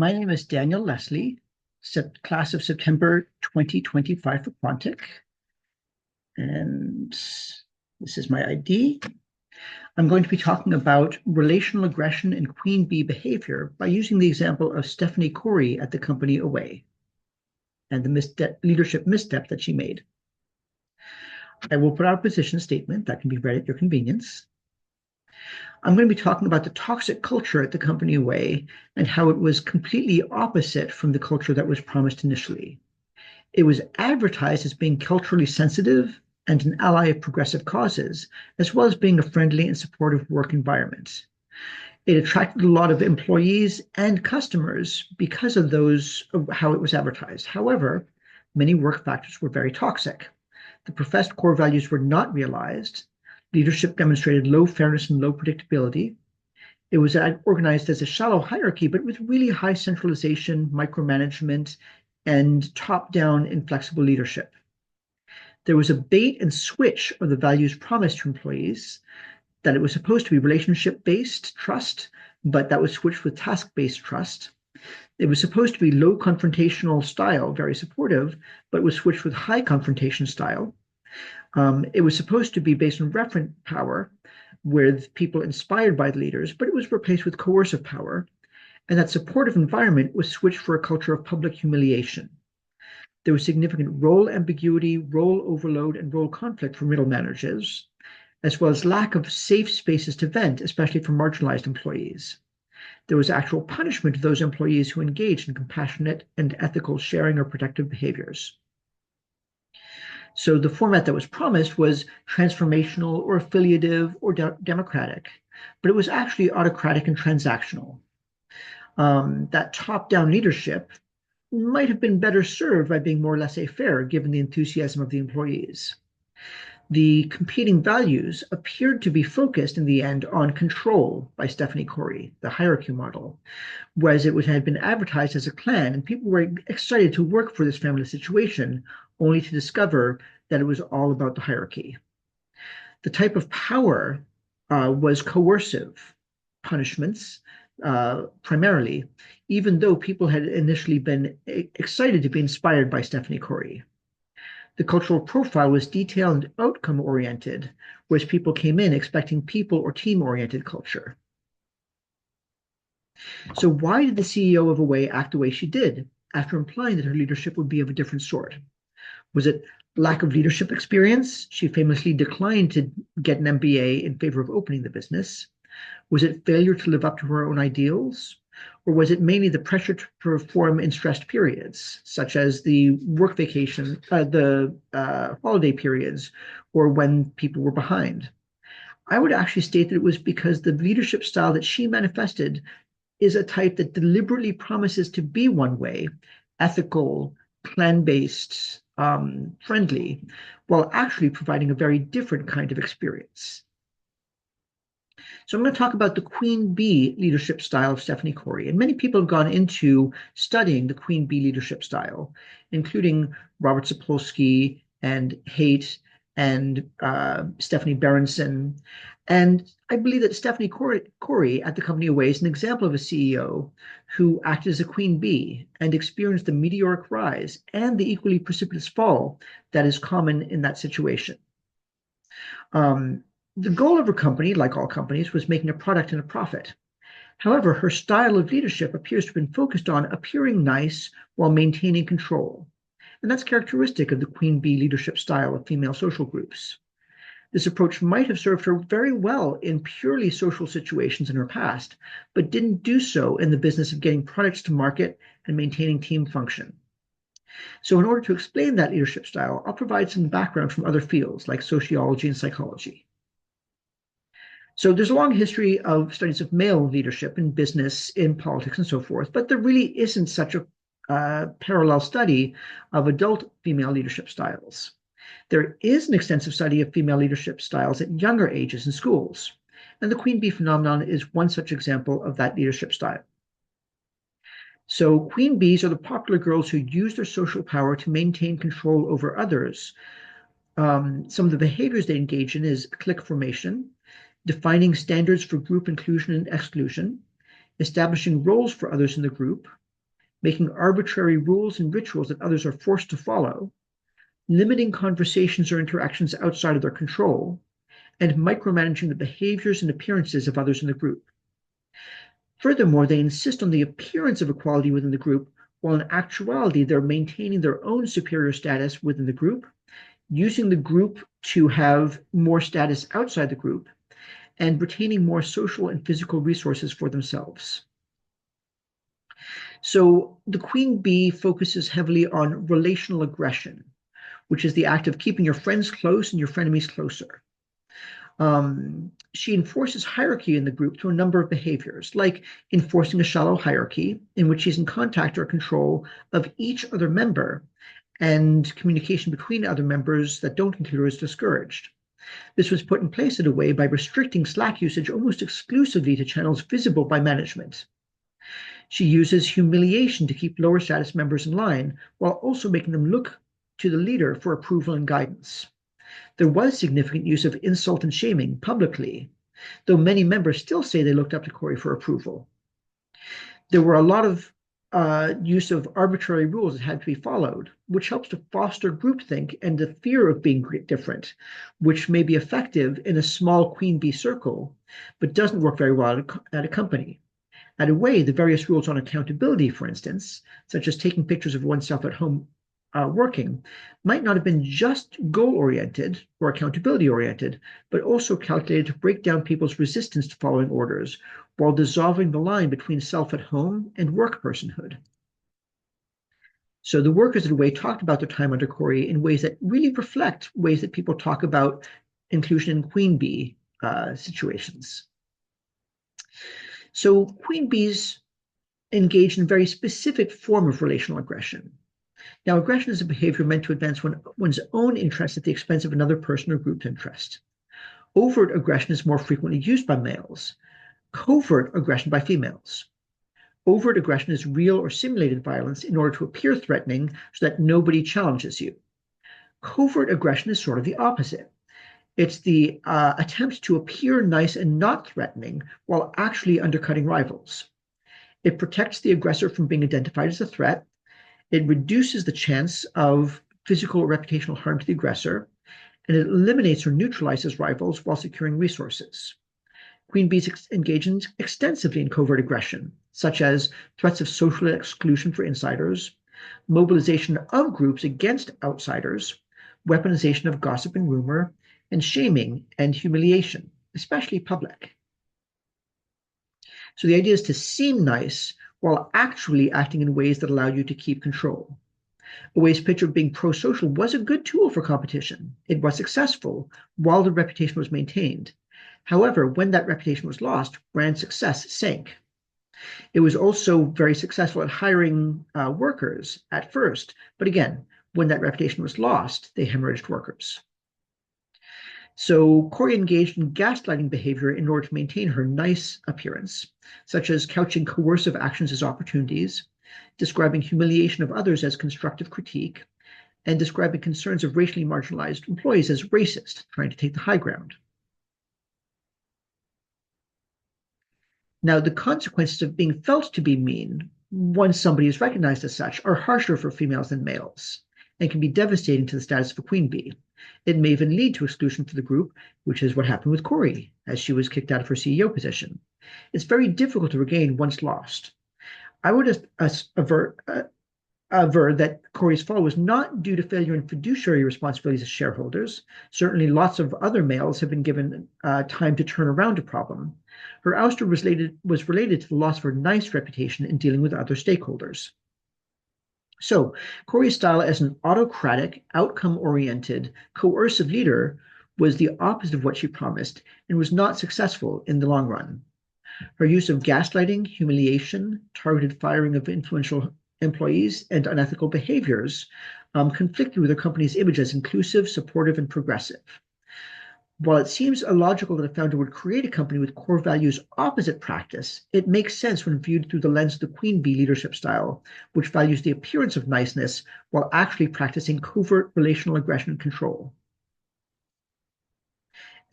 My name is Daniel Lesley, class of September 2025 for Quantic, and this is my ID. I'm going to be talking about relational aggression and queen bee behavior by using the example of Stephanie Corey at the company Away and the leadership misstep that she made. I will put out a position statement that can be read at your convenience. I'm going to be talking about the toxic culture at the company Away and how it was completely opposite from the culture that was promised initially. It was advertised as being culturally sensitive and an ally of progressive causes, as well as being a friendly and supportive work environment. It attracted a lot of employees and customers because of how it was advertised. However, many work factors were very toxic. The professed core values were not realized. Leadership demonstrated low fairness and low predictability. It was organized as a shallow hierarchy, but with really high centralization, micromanagement, and top-down inflexible leadership. There was a bait and switch of the values promised to employees, that it was supposed to be relationship-based trust, but that was switched with task-based trust. It was supposed to be low confrontational style, very supportive, but was switched with high confrontation style. It was supposed to be based on referent power with people inspired by the leaders, but it was replaced with coercive power. And that supportive environment was switched for a culture of public humiliation. There was significant role ambiguity, role overload, and role conflict for middle managers, as well as lack of safe spaces to vent, especially for marginalized employees. There was actual punishment of those employees who engaged in compassionate and ethical sharing or protective behaviors. So the format that was promised was transformational or affiliative or democratic, but it was actually autocratic and transactional. That top-down leadership might have been better served by being more laissez-faire, given the enthusiasm of the employees. The competing values appeared to be focused in the end on control by Stephanie Corey, the hierarchy model, whereas it had been advertised as a clan, and people were excited to work for this family situation, only to discover that it was all about the hierarchy. The type of power was coercive punishments, primarily, even though people had initially been excited to be inspired by Stephanie Corey. The cultural profile was detail and outcome oriented, whereas people came in expecting people or team oriented culture. So why did the CEO of Away act the way she did, after implying that her leadership would be of a different sort? Was it lack of leadership experience? She famously declined to get an MBA in favor of opening the business. Was it failure to live up to her own ideals? Or was it mainly the pressure to perform in stressed periods, such as the work vacation, the holiday periods, or when people were behind? I would actually state that it was because the leadership style that she manifested is a type that deliberately promises to be one way, ethical, clan-based, friendly, while actually providing a very different kind of experience. So I'm going to talk about the queen bee leadership style of Stephanie Corey. And many people have gone into studying the queen bee leadership style, including Robert Sapolsky and Haidt and Stephanie Berenson. And I believe that Stephanie Corey at the company Away is an example of a CEO who acted as a queen bee and experienced the meteoric rise and the equally precipitous fall that is common in that situation. The goal of her company, like all companies, was making a product and a profit. However, her style of leadership appears to have been focused on appearing nice while maintaining control. And that's characteristic of the queen bee leadership style of female social groups. This approach might have served her very well in purely social situations in her past, but didn't do so in the business of getting products to market and maintaining team function. So in order to explain that leadership style, I'll provide some background from other fields like sociology and psychology. So there's a long history of studies of male leadership in business, in politics, and so forth, but there really isn't such a parallel study of adult female leadership styles. There is an extensive study of female leadership styles at younger ages in schools, and the queen bee phenomenon is one such example of that leadership style. So queen bees are the popular girls who use their social power to maintain control over others. Some of the behaviors they engage in is clique formation, defining standards for group inclusion and exclusion, establishing roles for others in the group, making arbitrary rules and rituals that others are forced to follow, limiting conversations or interactions outside of their control, and micromanaging the behaviors and appearances of others in the group. Furthermore, they insist on the appearance of equality within the group, while in actuality, they're maintaining their own superior status within the group, using the group to have more status outside the group, and retaining more social and physical resources for themselves. So the queen bee focuses heavily on relational aggression, which is the act of keeping your friends close and your frenemies closer. She enforces hierarchy in the group through a number of behaviors, like enforcing a shallow hierarchy in which she's in contact or control of each other member, and communication between other members that don't include her is discouraged. This was put in place in a way by restricting Slack usage almost exclusively to channels visible by management. She uses humiliation to keep lower status members in line, while also making them look to the leader for approval and guidance. There was significant use of insult and shaming publicly, though many members still say they looked up to Corey for approval. There were a lot of use of arbitrary rules that had to be followed, which helps to foster groupthink and the fear of being different, which may be effective in a small queen bee circle, but doesn't work very well at a company. At Away, the various rules on accountability, for instance, such as taking pictures of oneself at home working, might not have been just goal-oriented or accountability-oriented, but also calculated to break down people's resistance to following orders while dissolving the line between self at home and work personhood. So the workers at Away talked about their time under Corey in ways that really reflect ways that people talk about inclusion in queen bee situations. So queen bees engage in a very specific form of relational aggression. Now, aggression is a behavior meant to advance one's own interest at the expense of another person or group's interest. Overt aggression is more frequently used by males, covert aggression by females. Overt aggression is real or simulated violence in order to appear threatening so that nobody challenges you. Covert aggression is sort of the opposite. It's the attempt to appear nice and not threatening while actually undercutting rivals. It protects the aggressor from being identified as a threat. It reduces the chance of physical or reputational harm to the aggressor, and it eliminates or neutralizes rivals while securing resources. Queen bees engage extensively in covert aggression, such as threats of social exclusion for insiders, mobilization of groups against outsiders, weaponization of gossip and rumor, and shaming and humiliation, especially public. So the idea is to seem nice while actually acting in ways that allow you to keep control. Away's pitch of being pro-social was a good tool for competition. It was successful while the reputation was maintained. However, when that reputation was lost, brand success sank. It was also very successful at hiring workers at first, but again, when that reputation was lost, they hemorrhaged workers. So Corey engaged in gaslighting behavior in order to maintain her nice appearance, such as couching coercive actions as opportunities, describing humiliation of others as constructive critique, and describing concerns of racially marginalized employees as racist, trying to take the high ground. Now, the consequences of being felt to be mean, once somebody is recognized as such, are harsher for females than males and can be devastating to the status of a queen bee. It may even lead to exclusion from the group, which is what happened with Corey, as she was kicked out of her CEO position. It's very difficult to regain once lost. I would aver that Corey's fall was not due to failure in fiduciary responsibilities as shareholders. Certainly, lots of other males have been given time to turn around a problem. Her ouster was related to the loss of her nice reputation in dealing with other stakeholders. So Corey's style as an autocratic, outcome-oriented, coercive leader was the opposite of what she promised and was not successful in the long run. Her use of gaslighting, humiliation, targeted firing of influential employees, and unethical behaviors conflicted with her company's image as inclusive, supportive, and progressive. While it seems illogical that a founder would create a company with core values opposite practice, it makes sense when viewed through the lens of the queen bee leadership style, which values the appearance of niceness while actually practicing covert relational aggression and control.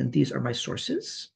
And these are my sources.